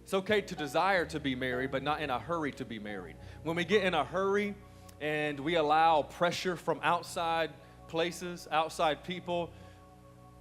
It's okay to desire to be married, but not in a hurry to be married. When we get in a hurry and we allow pressure from outside places, outside people,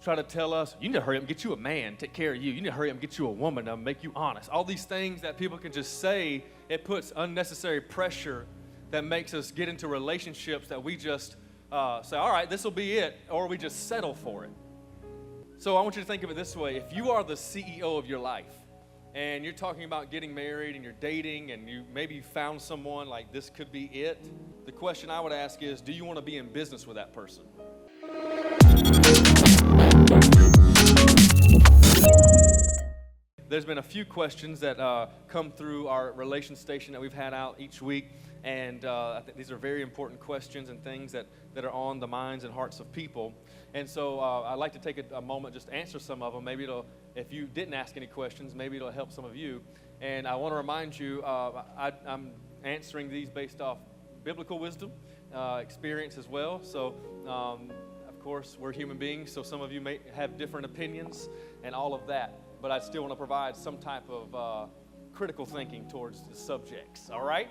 try to tell us, you need to hurry up and get you a man, take care of you. You need to hurry up and get you a woman to make you honest. All these things that people can just say, it puts unnecessary pressure that makes us get into relationships that we just say, all right, this will be it, or we just settle for it. So I want you to think of it this way. If you are the CEO of your life, and you're talking about getting married, and you're dating, and you maybe found someone like this could be it, the question I would ask is, do you want to be in business with that person? There's been a few questions that come through our relation station that we've had out each week, and I think these are very important questions and things that are on the minds and hearts of people. And so I'd like to take a moment just to answer some of them. Maybe if you didn't ask any questions, maybe it'll help some of you. And I want to remind you, I'm answering these based off biblical wisdom, experience as well. So, of course, we're human beings, so some of you may have different opinions and all of that. But I still want to provide some type of critical thinking towards the subjects, all right?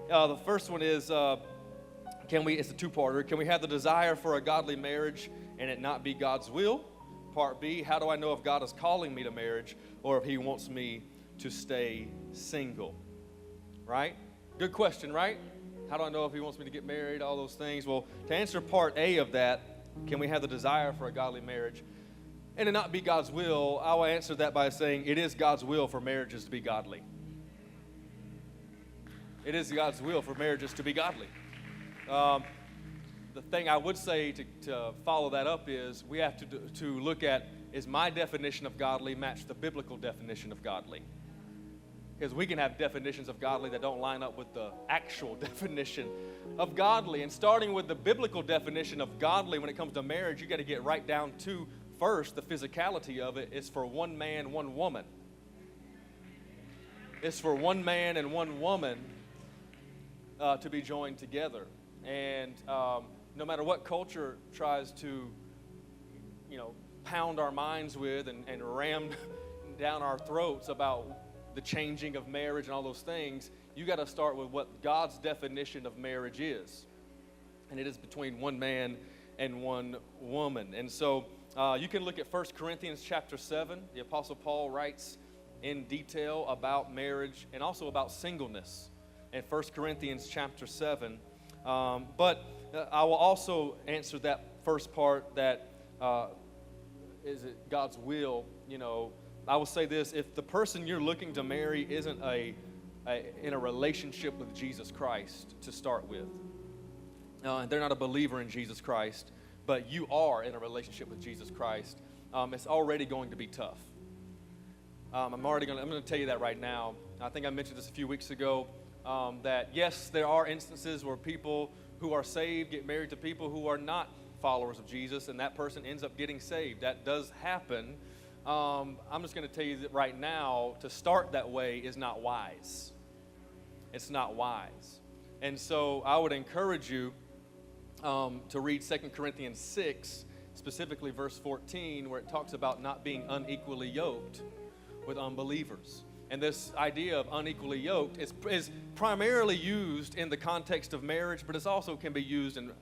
The first one is, it's a two-parter. Can we have the desire for a godly marriage and it not be God's will? Part B, how do I know if God is calling me to marriage or if he wants me to stay single? Right? Good question, right? How do I know if he wants me to get married, all those things? Well, to answer part A of that, can we have the desire for a godly marriage and it not be God's will? I will answer that by saying it is God's will for marriages to be godly. It is God's will for marriages to be godly. The thing I would say to follow that up is we have to look at, is my definition of godly match the biblical definition of godly? Because we can have definitions of godly that don't line up with the actual definition of godly. And starting with the biblical definition of godly when it comes to marriage, you got to get right down to first the physicality of it is for one man, one woman. It's for one man and one woman to be joined together. And no matter what culture tries to, pound our minds with and ram down our throats about the changing of marriage and all those things, you got to start with what God's definition of marriage is. And it is between one man and one woman. And so you can look at 1 Corinthians chapter 7. The Apostle Paul writes in detail about marriage and also about singleness in 1 Corinthians chapter 7. But I will also answer that first part, that is it God's will? I will say this: if the person you're looking to marry isn't in a relationship with Jesus Christ to start with, they're not a believer in Jesus Christ, but you are in a relationship with Jesus Christ, it's already going to be tough. I'm going to tell you that right now. I think I mentioned this a few weeks ago. That yes, there are instances where people who are saved get married to people who are not followers of Jesus, and that person ends up getting saved. That does happen. I'm just going to tell you that right now, to start that way is not wise. It's not wise. And so I would encourage you to read 2 Corinthians 6, specifically verse 14, where it talks about not being unequally yoked with unbelievers. And this idea of unequally yoked is primarily used in the context of marriage, but it also can be used in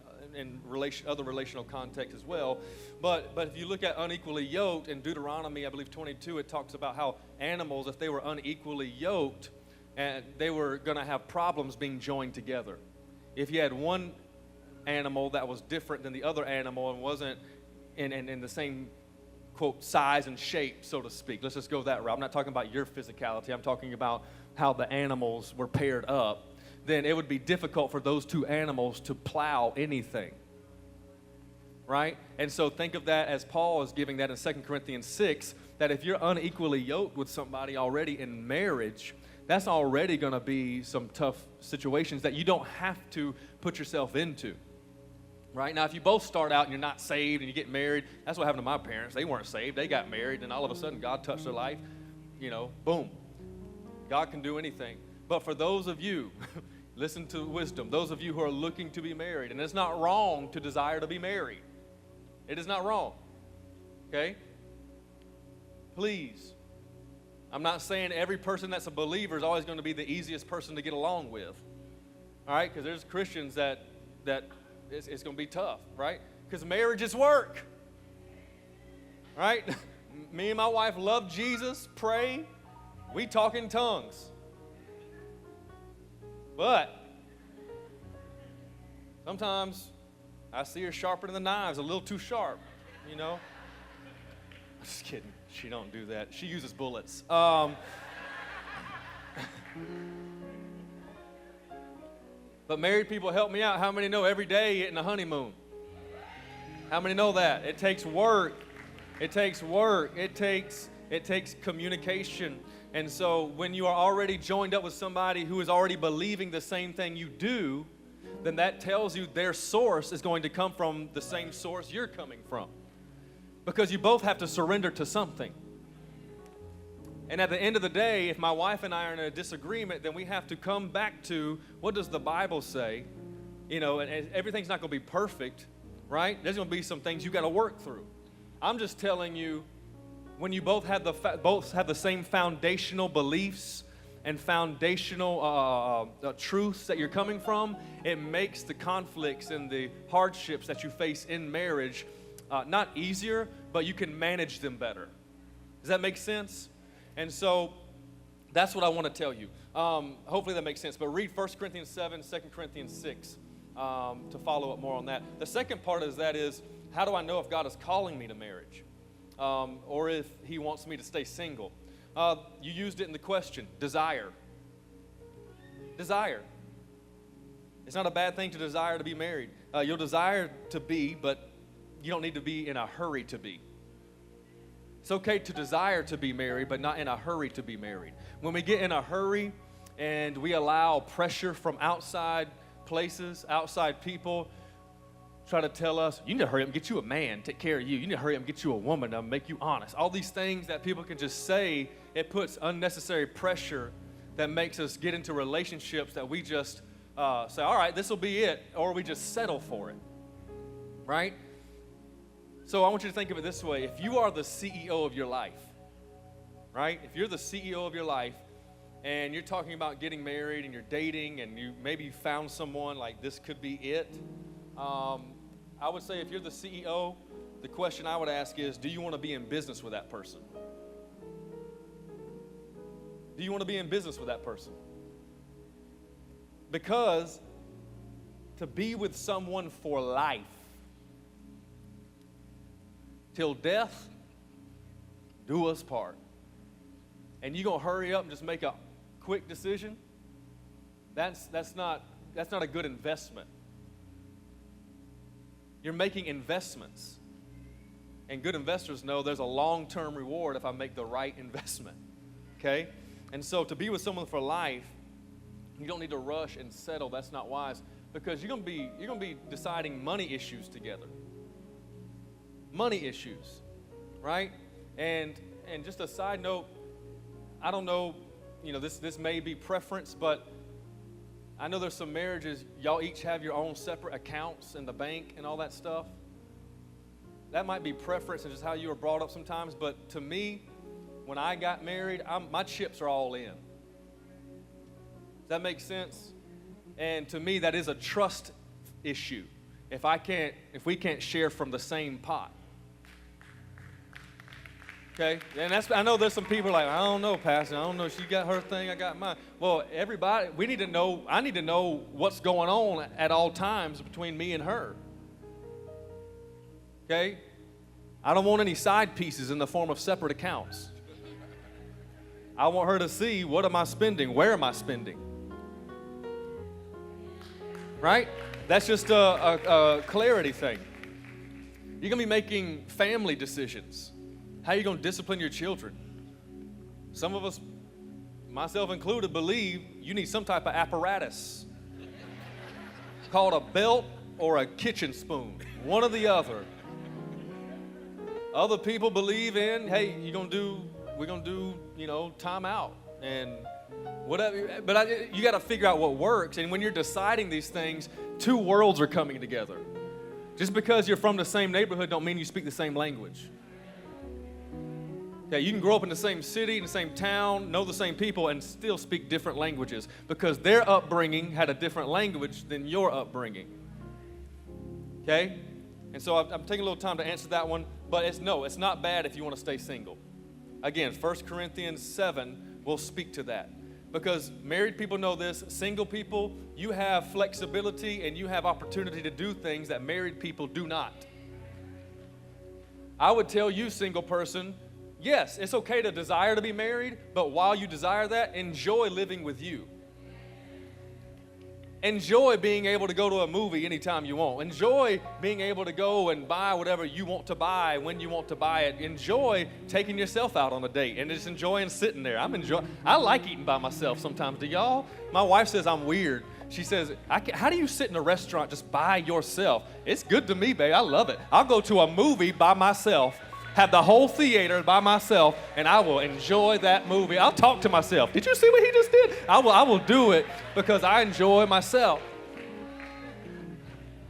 other relational contexts as well. But if you look at unequally yoked in Deuteronomy, I believe 22, it talks about how animals, if they were unequally yoked, and they were going to have problems being joined together. If you had one animal that was different than the other animal and wasn't in the same, quote, size and shape, so to speak. Let's just go that route. I'm not talking about your physicality. I'm talking about how the animals were paired up. Then it would be difficult for those two animals to plow anything, right? And so think of that as Paul is giving that in 2 Corinthians 6, that if you're unequally yoked with somebody already in marriage, that's already going to be some tough situations that you don't have to put yourself into. Right? Now, if you both start out and you're not saved and you get married, that's what happened to my parents. They weren't saved. They got married, and all of a sudden God touched their life. Boom. God can do anything. But for those of you, listen to wisdom, those of you who are looking to be married, and it's not wrong to desire to be married. It is not wrong. Okay? Please I'm not saying every person that's a believer is always going to be the easiest person to get along with. All right? Because there's Christians that it's going to be tough, right? Because marriage is work. Right? Me and my wife love Jesus, pray, we talk in tongues. But sometimes I see her sharpening the knives a little too sharp, you know. I'm just kidding. She don't do that. She uses bullets. But married people, help me out. How many know every day isn't a honeymoon? How many know that? It takes work. It takes work. It takes communication. And so when you are already joined up with somebody who is already believing the same thing you do, then that tells you their source is going to come from the same source you're coming from. Because you both have to surrender to something. And at the end of the day, if my wife and I are in a disagreement, then we have to come back to, what does the Bible say? You know, and everything's not going to be perfect, right? There's going to be some things you got to work through. I'm just telling you, when you both have the same foundational beliefs and foundational truths that you're coming from, it makes the conflicts and the hardships that you face in marriage not easier, but you can manage them better. Does that make sense? And so that's what I want to tell you. Hopefully that makes sense. But read 1 Corinthians 7, 2 Corinthians 6 to follow up more on that. The second part is how do I know if God is calling me to marriage? Or if he wants me to stay single? You used it in the question, desire. Desire. It's not a bad thing to desire to be married. You'll desire to be, but you don't need to be in a hurry to be. It's okay to desire to be married, but not in a hurry to be married. When we get in a hurry and we allow pressure from outside places, outside people, try to tell us, you need to hurry up and get you a man, take care of you. You need to hurry up and get you a woman to make you honest. All these things that people can just say, it puts unnecessary pressure that makes us get into relationships that we just say, all right, this will be it, or we just settle for it, right? So I want you to think of it this way. If you are the CEO of your life, right? If you're the CEO of your life and you're talking about getting married and you're dating and you maybe found someone like this could be it, I would say if you're the CEO, the question I would ask is, do you want to be in business with that person? Do you want to be in business with that person? Because to be with someone for life, till death do us part, and you gonna hurry up and just make a quick decision, that's not a good investment. You're making investments. And good investors know there's a long-term reward if I make the right investment. Okay? And so to be with someone for life, you don't need to rush and settle. That's not wise. Because you're gonna be deciding money issues together. Money issues. Right? And just a side note, I don't know, this may be preference, but I know there's some marriages, y'all each have your own separate accounts in the bank and all that stuff. That might be preference and just how you were brought up sometimes, but to me, when I got married, my chips are all in. Does that make sense? And to me, that is a trust issue. If we can't share from the same pot. Okay, and I know there's some people like, I don't know, Pastor, I don't know, she got her thing, I got mine. Well, everybody, I need to know what's going on at all times between me and her. Okay? I don't want any side pieces in the form of separate accounts. I want her to see, what am I spending? Where am I spending? Right? That's just a clarity thing. You're going to be making family decisions. How are you going to discipline your children? Some of us, myself included, believe you need some type of apparatus called a belt or a kitchen spoon, one or the other. Other people believe in, hey, we're going to do, time out and whatever. But you got to figure out what works. And when you're deciding these things, two worlds are coming together. Just because you're from the same neighborhood don't mean you speak the same language. Okay, you can grow up in the same city, in the same town, know the same people, and still speak different languages because their upbringing had a different language than your upbringing. Okay? And so I'm taking a little time to answer that one, but it's not bad if you want to stay single. Again, 1 Corinthians 7 will speak to that. Because married people know this, single people, you have flexibility and you have opportunity to do things that married people do not. I would tell you, single person, yes, it's okay to desire to be married, but while you desire that, enjoy living with you. Enjoy being able to go to a movie anytime you want. Enjoy being able to go and buy whatever you want to buy when you want to buy it. Enjoy taking yourself out on a date and just enjoying sitting there. I like eating by myself sometimes. Do y'all? My wife says I'm weird. She says, how do you sit in a restaurant just by yourself? It's good to me, babe. I love it. I'll go to a movie by myself, have the whole theater by myself, and I will enjoy that movie. I'll talk to myself. Did you see what he just did? I will do it because I enjoy myself.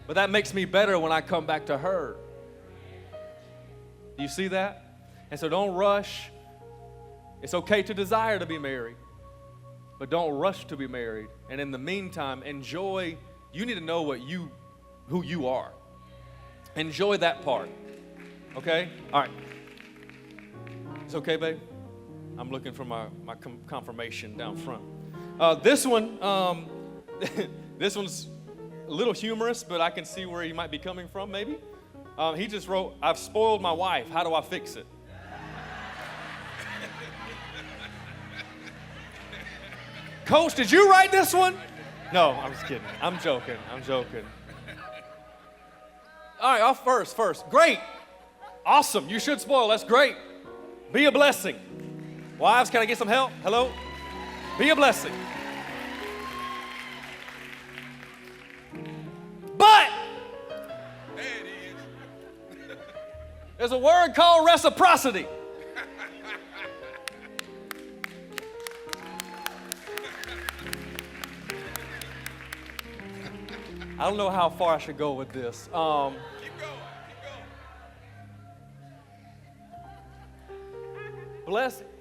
But that makes me better when I come back to her. Do you see that? And so don't rush. It's okay to desire to be married, but don't rush to be married. And in the meantime, enjoy. You need to know who you are. Enjoy that part. Okay? All right. It's okay, babe? I'm looking for my confirmation down front. This one, this one's a little humorous, but I can see where he might be coming from, maybe. He just wrote, I've spoiled my wife. How do I fix it? Coach, did you write this one? No, I'm just kidding. I'm joking. All right, off first. Great. Awesome. You should spoil. That's great. Be a blessing. Wives, can I get some help? Hello? Be a blessing. But there's a word called reciprocity. I don't know how far I should go with this. Keep going.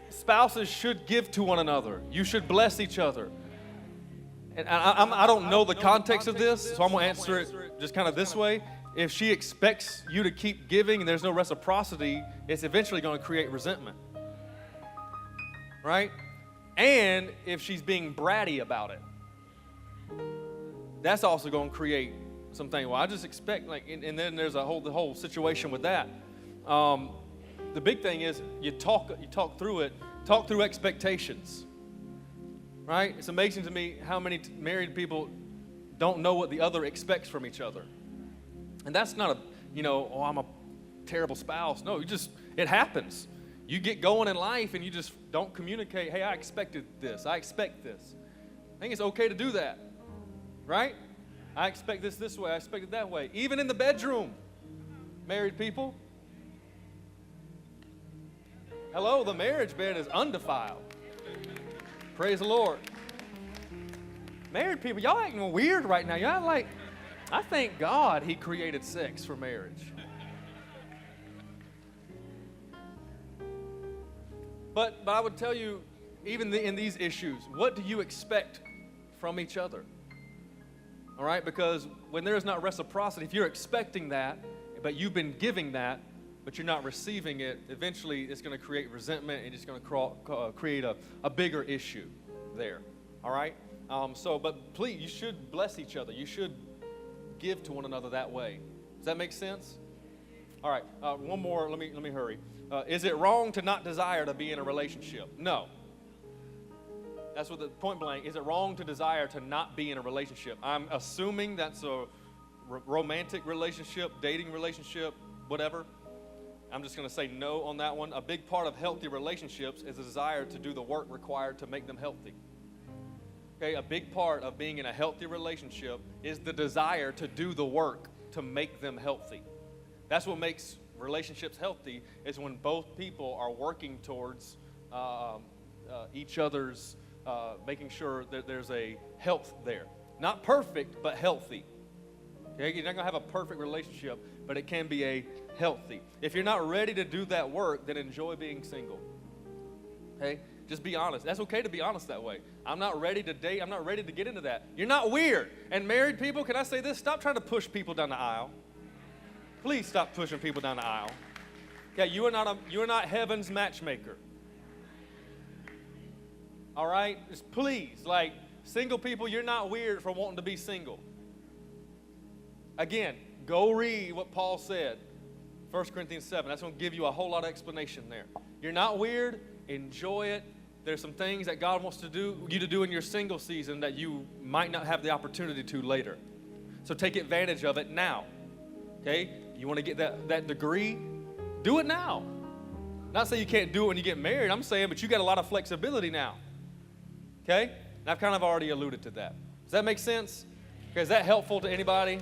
Spouses should give to one another. You should bless each other. And I don't know the context of this, so I'm going to answer it just kind of this way. If she expects you to keep giving and there's no reciprocity, it's eventually going to create resentment. Right? And if she's being bratty about it, that's also going to create something. Well, I just expect, and then there's the whole situation with that. The big thing is you talk through it. Talk through expectations. Right? It's amazing to me how many married people don't know what the other expects from each other. And that's not I'm a terrible spouse. No, it happens. You get going in life and you just don't communicate, hey, I expected this. I expect this. I think it's okay to do that. Right? I expect this way. I expect it that way. Even in the bedroom, married people. Hello, the marriage bed is undefiled. Praise the Lord. Married people, y'all acting weird right now. Y'all I thank God He created sex for marriage. But I would tell you, even in these issues, what do you expect from each other? All right, because when there is not reciprocity, if you're expecting that, but you've been giving that, but you're not receiving it, eventually it's going to create resentment and it's going to create a bigger issue there. All right? But please, you should bless each other. You should give to one another that way. Does that make sense? All right, one more. Let me hurry. Is it wrong to not desire to be in a relationship? No. That's what the point blank. Is it wrong to desire to not be in a relationship? I'm assuming that's a romantic relationship, dating relationship, whatever. I'm just going to say no on that one. A big part of healthy relationships is a desire to do the work required to make them healthy. Okay, a big part of being in a healthy relationship is the desire to do the work to make them healthy. That's what makes relationships healthy, is when both people are working towards each other's, making sure that there's a health there. Not perfect, but healthy. Okay? You're not going to have a perfect relationship, but it can be a healthy. If you're not ready to do that work, then enjoy being single. Okay? Just be honest. That's okay to be honest that way. I'm not ready to date. I'm not ready to get into that. You're not weird. And married people, can I say this? Stop trying to push people down the aisle. Please stop pushing people down the aisle. Okay, you are not heaven's matchmaker. All right? Just please, like, single people, you're not weird for wanting to be single. Again, go read what Paul said, 1 Corinthians 7. That's going to give you a whole lot of explanation there. You're not weird. Enjoy it. There's some things that God wants you to do in your single season that you might not have the opportunity to later. So take advantage of it now. Okay? You want to get that degree? Do it now. Not saying you can't do it when you get married. I'm saying, but you got a lot of flexibility now. Okay? And I've kind of already alluded to that. Does that make sense? Okay, is that helpful to anybody?